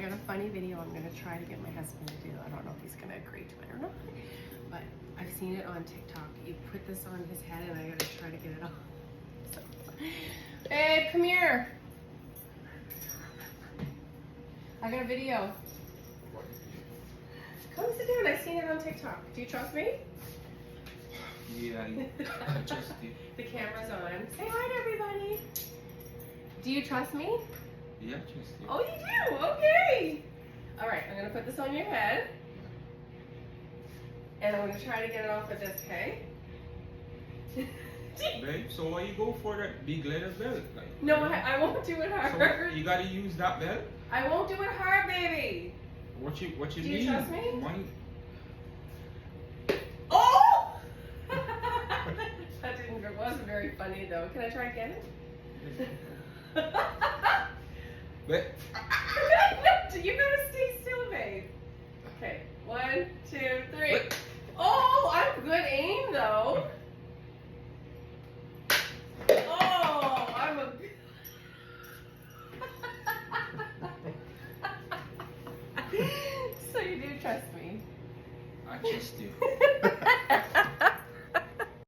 got a funny video I'm gonna try to get my husband to do. I don't know if he's gonna agree to it or not, but I've seen it on TikTok. You put this on his head and I gotta try to get it off. So, babe, come here. I got a video. Come sit down. I've seen it on TikTok. Do you trust me? Yeah, I trust you. The camera's on. Say hi to everybody. Do you trust me? Yeah, I trust you. Oh, you do? Okay. All right, I'm gonna put this on your head. And I'm gonna try to get it off with this, okay? Babe, so why you go for that big leather belt? Like, No, I won't do it hard. So you gotta use that belt? I won't do it hard, baby. What you Do mean? you trust me? Why? Oh! That wasn't very funny though. Can I try again? But You gotta stay still, babe. Okay, 1, 2, 3. Oh, I'm good aim though. Oh, I'm a. So you do trust me? I trust you.